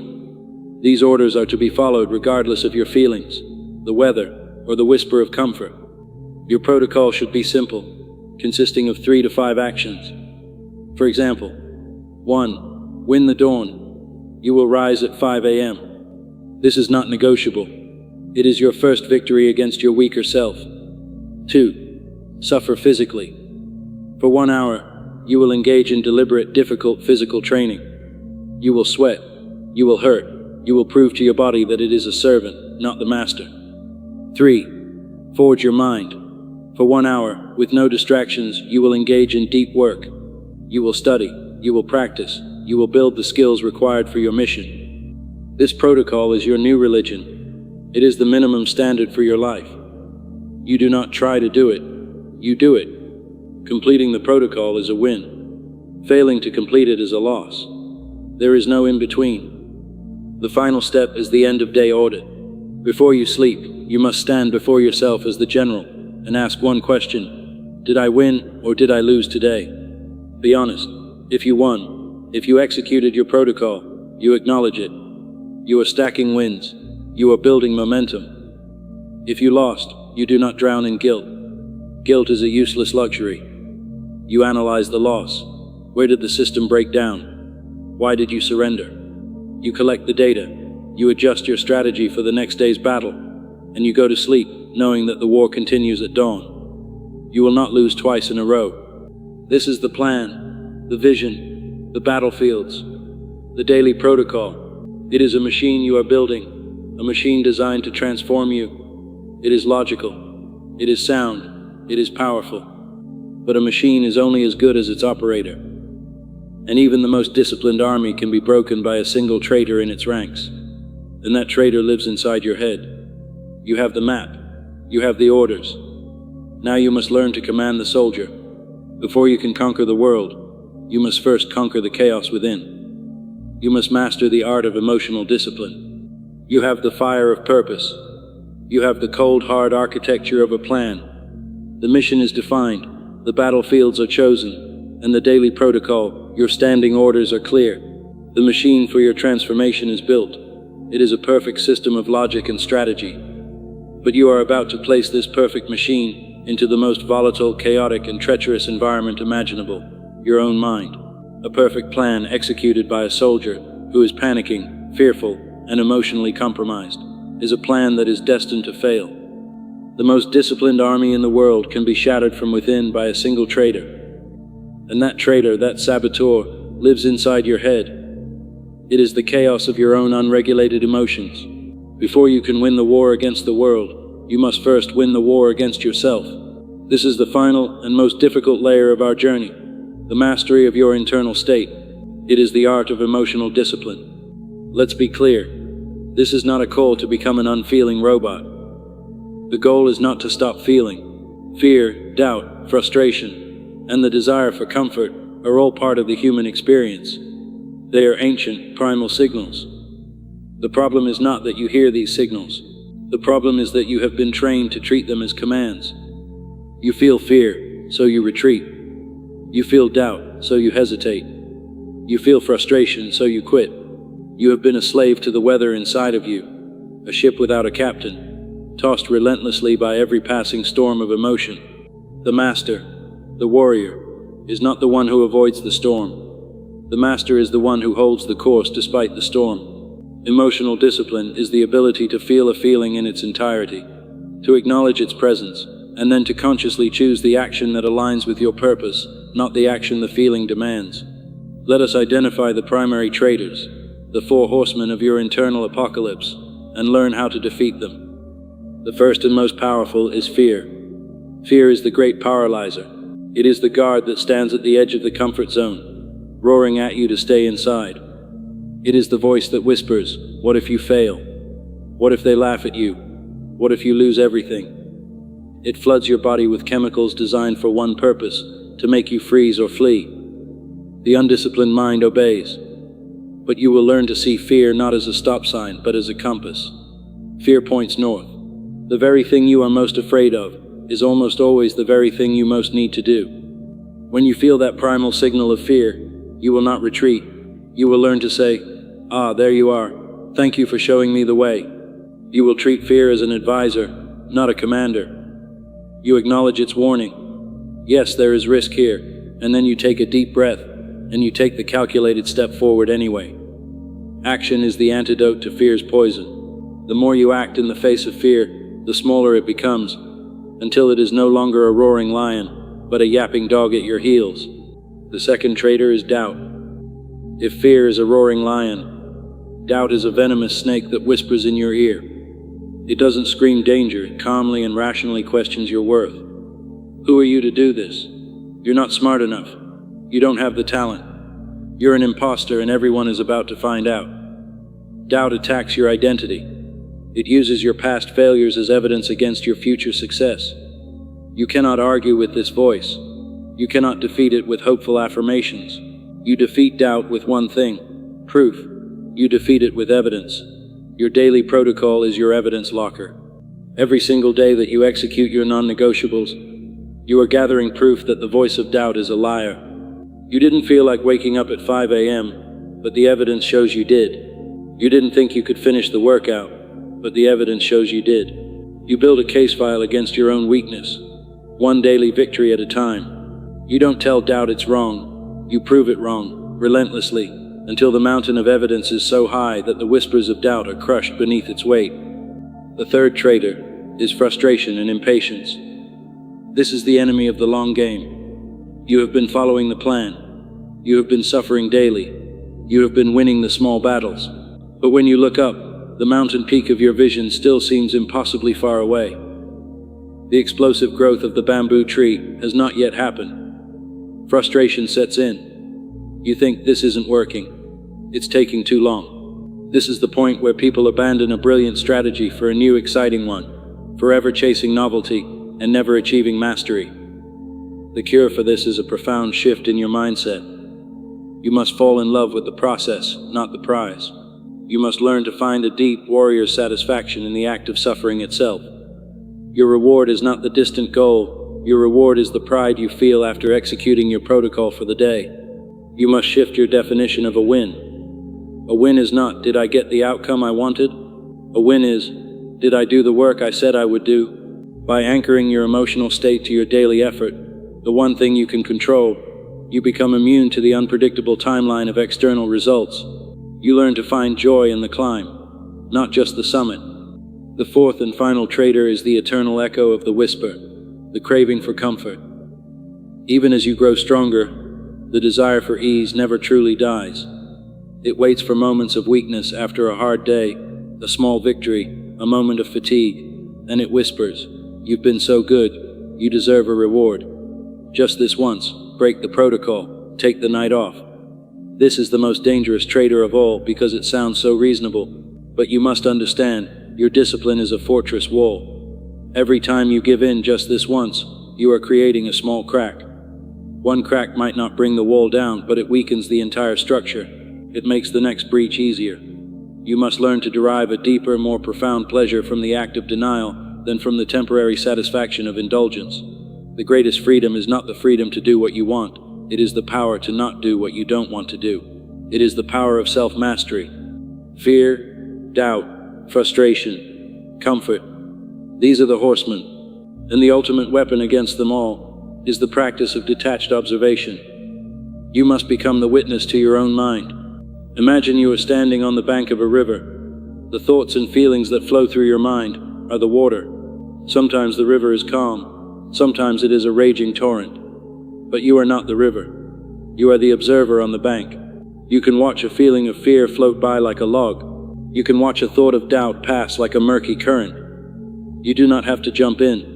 These orders are to be followed regardless of your feelings, the weather, or the whisper of comfort. Your protocol should be simple, consisting of 3 to 5 actions. For example, 1. Win the dawn. You will rise at 5 a.m. This is not negotiable. It is your first victory against your weaker self. 2. Suffer physically. For 1 hour, you will engage in deliberate, difficult physical training. You will sweat. You will hurt. You will prove to your body that it is a servant, not the master. 3. Forge your mind. For 1 hour, with no distractions, you will engage in deep work. You will study. You will practice. You will build the skills required for your mission. This protocol is your new religion. It is the minimum standard for your life. You do not try to do it. You do it. Completing the protocol is a win. Failing to complete it is a loss. There is no in-between. The final step is the end-of-day audit. Before you sleep, you must stand before yourself as the general and ask one question: did I win or did I lose today? Be honest. If you won, if you executed your protocol, you acknowledge it. You are stacking wins. You are building momentum. If you lost, you do not drown in guilt. Guilt is a useless luxury. You analyze the loss. Where did the system break down? Why did you surrender? You collect the data. You adjust your strategy for the next day's battle, and you go to sleep knowing that the war continues at dawn. You will not lose twice in a row. This is the plan, the vision, the battlefields, the daily protocol. It is a machine you are building, a machine designed to transform you. It is logical. It is sound. It is powerful. But a machine is only as good as its operator. And even the most disciplined army can be broken by a single traitor in its ranks. And that traitor lives inside your head. You have the map. You have the orders. Now you must learn to command the soldier. Before you can conquer the world, you must first conquer the chaos within. You must master the art of emotional discipline. You have the fire of purpose. You have the cold, hard architecture of a plan. The mission is defined, the battlefields are chosen, and the daily protocol, your standing orders are clear. The machine for your transformation is built. It is a perfect system of logic and strategy. But you are about to place this perfect machine into the most volatile, chaotic, and treacherous environment imaginable, your own mind. A perfect plan executed by a soldier who is panicking, fearful, and emotionally compromised is a plan that is destined to fail. The most disciplined army in the world can be shattered from within by a single traitor. And that traitor, that saboteur, lives inside your head. It is the chaos of your own unregulated emotions. Before you can win the war against the world, you must first win the war against yourself. This is the final and most difficult layer of our journey, the mastery of your internal state. It is the art of emotional discipline. Let's be clear. This is not a call to become an unfeeling robot. The goal is not to stop feeling. Fear, doubt, frustration, and the desire for comfort are all part of the human experience. They are ancient, primal signals. The problem is not that you hear these signals. The problem is that you have been trained to treat them as commands. You feel fear, so you retreat. You feel doubt, so you hesitate. You feel frustration, so you quit. You have been a slave to the weather inside of you, a ship without a captain, tossed relentlessly by every passing storm of emotion. The master, the warrior, is not the one who avoids the storm. The master is the one who holds the course despite the storm. Emotional discipline is the ability to feel a feeling in its entirety, to acknowledge its presence, and then to consciously choose the action that aligns with your purpose, not the action the feeling demands. Let us identify the primary traitors, the 4 horsemen of your internal apocalypse, and learn how to defeat them. The first and most powerful is fear. Fear is the great paralyzer. It is the guard that stands at the edge of the comfort zone, roaring at you to stay inside. It is the voice that whispers, "What if you fail? What if they laugh at you? What if you lose everything?" It floods your body with chemicals designed for one purpose, to make you freeze or flee. The undisciplined mind obeys. But you will learn to see fear not as a stop sign, but as a compass. Fear points north. The very thing you are most afraid of is almost always the very thing you most need to do. When you feel that primal signal of fear, you will not retreat. You will learn to say, "Ah, there you are. Thank you for showing me the way." You will treat fear as an advisor, not a commander. You acknowledge its warning. Yes, there is risk here, and then you take a deep breath, and you take the calculated step forward anyway. Action is the antidote to fear's poison. The more you act in the face of fear, the smaller it becomes, until it is no longer a roaring lion, but a yapping dog at your heels. The second traitor is doubt. If fear is a roaring lion, doubt is a venomous snake that whispers in your ear. It doesn't scream danger, it calmly and rationally questions your worth. Who are you to do this? You're not smart enough. You don't have the talent. You're an imposter and everyone is about to find out. Doubt attacks your identity. It uses your past failures as evidence against your future success. You cannot argue with this voice. You cannot defeat it with hopeful affirmations. You defeat doubt with one thing: proof. You defeat it with evidence. Your daily protocol is your evidence locker. Every single day that you execute your non-negotiables, you are gathering proof that the voice of doubt is a liar. You didn't feel like waking up at 5 a.m., but the evidence shows you did. You didn't think you could finish the workout, but the evidence shows you did. You build a case file against your own weakness, one daily victory at a time. You don't tell doubt it's wrong, you prove it wrong, relentlessly, until the mountain of evidence is so high that the whispers of doubt are crushed beneath its weight. The third traitor is frustration and impatience. This is the enemy of the long game. You have been following the plan. You have been suffering daily. You have been winning the small battles. But when you look up, the mountain peak of your vision still seems impossibly far away. The explosive growth of the bamboo tree has not yet happened. Frustration sets in. You think this isn't working. It's taking too long. This is the point where people abandon a brilliant strategy for a new exciting one, forever chasing novelty and never achieving mastery. The cure for this is a profound shift in your mindset. You must fall in love with the process, not the prize. You must learn to find a deep warrior satisfaction in the act of suffering itself. Your reward is not the distant goal. Your reward is the pride you feel after executing your protocol for the day. You must shift your definition of a win. A win is not, did I get the outcome I wanted? A win is, did I do the work I said I would do? By anchoring your emotional state to your daily effort, the one thing you can control, you become immune to the unpredictable timeline of external results. You learn to find joy in the climb, not just the summit. The fourth and final traitor is the eternal echo of the whisper, the craving for comfort. Even as you grow stronger, the desire for ease never truly dies. It waits for moments of weakness after a hard day, a small victory, a moment of fatigue, and it whispers, "You've been so good, you deserve a reward. Just this once, break the protocol, take the night off." This is the most dangerous traitor of all because it sounds so reasonable, but you must understand, your discipline is a fortress wall. Every time you give in just this once, you are creating a small crack. One crack might not bring the wall down, but it weakens the entire structure. It makes the next breach easier. You must learn to derive a deeper, more profound pleasure from the act of denial than from the temporary satisfaction of indulgence. The greatest freedom is not the freedom to do what you want. It is the power to not do what you don't want to do. It is the power of self-mastery. Fear, doubt, frustration, comfort. These are the horsemen. And the ultimate weapon against them all is the practice of detached observation. You must become the witness to your own mind. Imagine you are standing on the bank of a river. The thoughts and feelings that flow through your mind are the water. Sometimes the river is calm. Sometimes it is a raging torrent. But you are not the river. You are the observer on the bank. You can watch a feeling of fear float by like a log. You can watch a thought of doubt pass like a murky current. You do not have to jump in.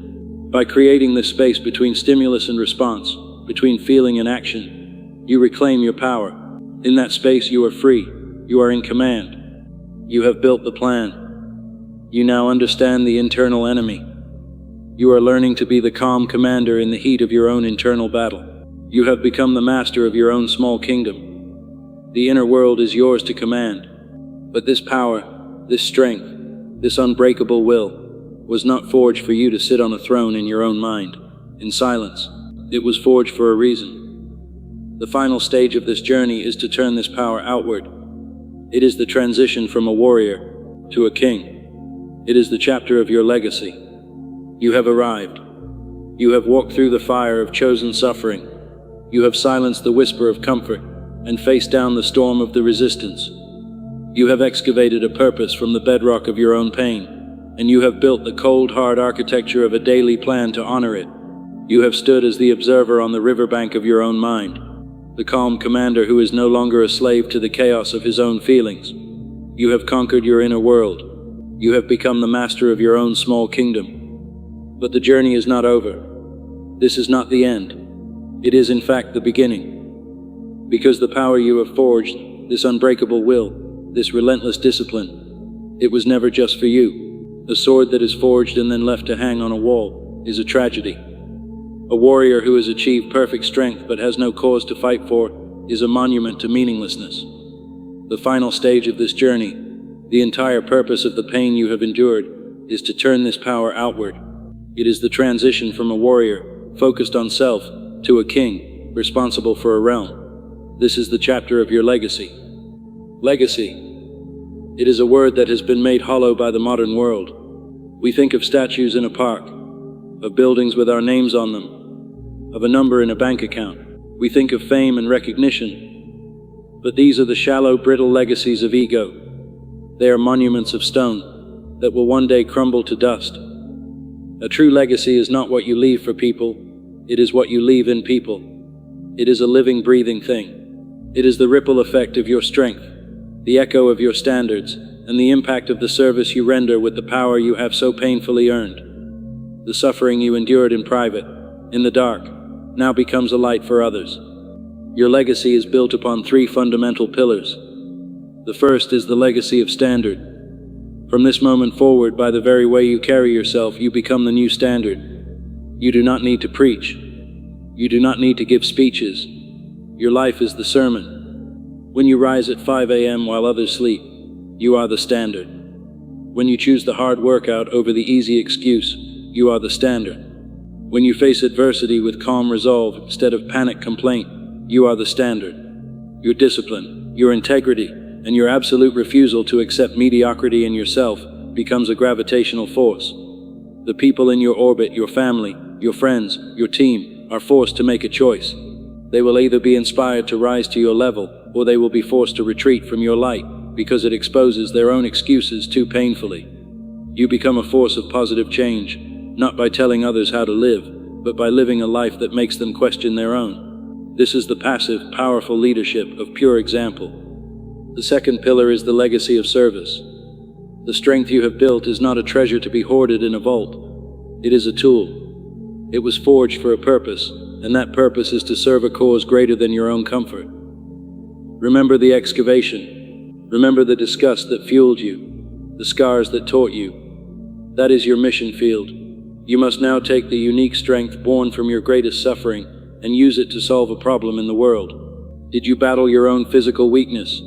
By creating this space between stimulus and response, between feeling and action, you reclaim your power. In that space you are free. You are in command. You have built the plan. You now understand the internal enemy. You are learning to be the calm commander in the heat of your own internal battle. You have become the master of your own small kingdom. The inner world is yours to command. But this power, this strength, this unbreakable will, was not forged for you to sit on a throne in your own mind, in silence. It was forged for a reason. The final stage of this journey is to turn this power outward. It is the transition from a warrior to a king. It is the chapter of your legacy. You have arrived. You have walked through the fire of chosen suffering. You have silenced the whisper of comfort and faced down the storm of the resistance. You have excavated a purpose from the bedrock of your own pain, and you have built the cold, hard architecture of a daily plan to honor it. You have stood as the observer on the riverbank of your own mind, the calm commander who is no longer a slave to the chaos of his own feelings. You have conquered your inner world. You have become the master of your own small kingdom. But the journey is not over. This is not the end. It is in fact the beginning. Because the power you have forged, this unbreakable will, this relentless discipline, it was never just for you. A sword that is forged and then left to hang on a wall is a tragedy. A warrior who has achieved perfect strength but has no cause to fight for is a monument to meaninglessness. The final stage of this journey, the entire purpose of the pain you have endured, is to turn this power outward. It is the transition from a warrior, focused on self, to a king, responsible for a realm. This is the chapter of your legacy. Legacy. It is a word that has been made hollow by the modern world. We think of statues in a park, of buildings with our names on them, of a number in a bank account. We think of fame and recognition. But these are the shallow, brittle legacies of ego. They are monuments of stone that will one day crumble to dust. A true legacy is not what you leave for people, it is what you leave in people. It is a living, breathing thing. It is the ripple effect of your strength, the echo of your standards, and the impact of the service you render with the power you have so painfully earned. The suffering you endured in private, in the dark, now becomes a light for others. Your legacy is built upon 3 fundamental pillars. The first is the legacy of standard. From this moment forward, by the very way you carry yourself, you become the new standard. You do not need to preach. You do not need to give speeches. Your life is the sermon. When you rise at 5 a.m. while others sleep, you are the standard. When you choose the hard workout over the easy excuse, you are the standard. When you face adversity with calm resolve instead of panic complaint, you are the standard. Your discipline, your integrity, and your absolute refusal to accept mediocrity in yourself becomes a gravitational force. The people in your orbit, your family, your friends, your team, are forced to make a choice. They will either be inspired to rise to your level, or they will be forced to retreat from your light, because it exposes their own excuses too painfully. You become a force of positive change, not by telling others how to live, but by living a life that makes them question their own. This is the passive, powerful leadership of pure example. The second pillar is the legacy of service. The strength you have built is not a treasure to be hoarded in a vault. It is a tool. It was forged for a purpose, and that purpose is to serve a cause greater than your own comfort. Remember the excavation. Remember the disgust that fueled you, the scars that taught you. That is your mission field. You must now take the unique strength born from your greatest suffering and use it to solve a problem in the world. Did you battle your own physical weakness?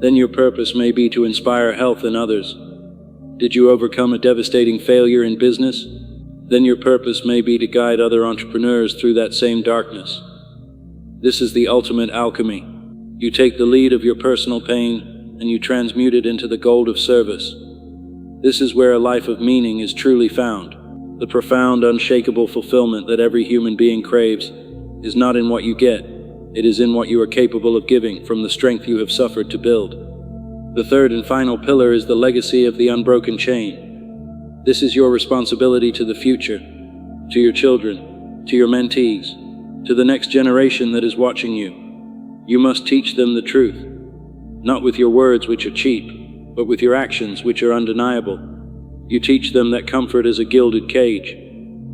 Then your purpose may be to inspire health in others. Did you overcome a devastating failure in business? Then your purpose may be to guide other entrepreneurs through that same darkness. This is the ultimate alchemy. You take the lead of your personal pain and you transmute it into the gold of service. This is where a life of meaning is truly found. The profound, unshakable fulfillment that every human being craves is not in what you get, it is in what you are capable of giving from the strength you have suffered to build. The third and final pillar is the legacy of the unbroken chain. This is your responsibility to the future, to your children, to your mentees, to the next generation that is watching you. You must teach them the truth, not with your words which are cheap, but with your actions which are undeniable. You teach them that comfort is a gilded cage.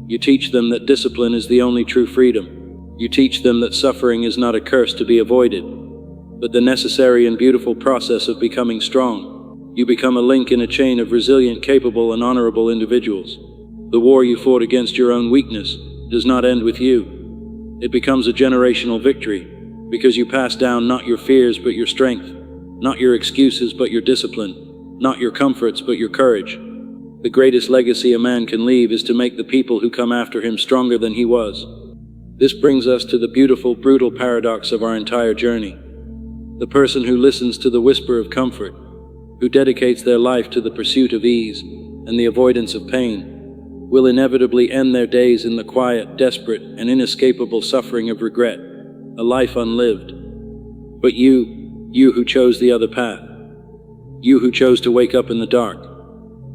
You teach them that discipline is the only true freedom. You teach them that suffering is not a curse to be avoided, but the necessary and beautiful process of becoming strong. You become a link in a chain of resilient, capable, and honorable individuals. The war you fought against your own weakness does not end with you. It becomes a generational victory, because you pass down not your fears but your strength, not your excuses but your discipline, not your comforts but your courage. The greatest legacy a man can leave is to make the people who come after him stronger than he was. This brings us to the beautiful, brutal paradox of our entire journey. The person who listens to the whisper of comfort, who dedicates their life to the pursuit of ease and the avoidance of pain, will inevitably end their days in the quiet, desperate, and inescapable suffering of regret, a life unlived. But you who chose the other path, you who chose to wake up in the dark,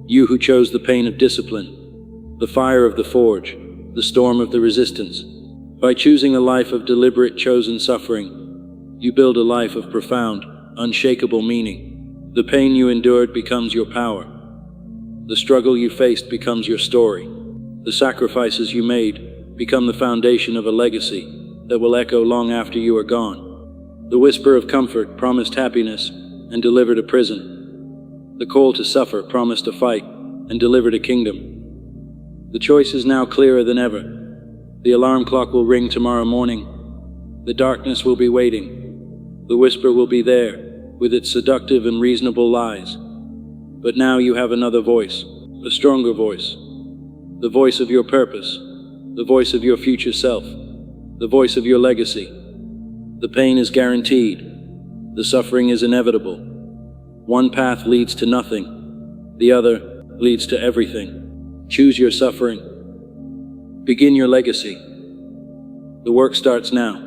you who chose the pain of discipline, the fire of the forge, the storm of the resistance. By choosing a life of deliberate, chosen suffering, you build a life of profound, unshakable meaning. The pain you endured becomes your power. The struggle you faced becomes your story. The sacrifices you made become the foundation of a legacy that will echo long after you are gone. The whisper of comfort promised happiness and delivered a prison. The call to suffer promised a fight and delivered a kingdom. The choice is now clearer than ever. The alarm clock will ring tomorrow morning. The darkness will be waiting, The whisper will be there, with its seductive and reasonable lies. But now you have another voice, a stronger voice. The voice of your purpose, the voice of your future self, the voice of your legacy. The pain is guaranteed. The suffering is inevitable. One path leads to nothing. The other leads to everything. Choose your suffering. Begin your legacy. The work starts now.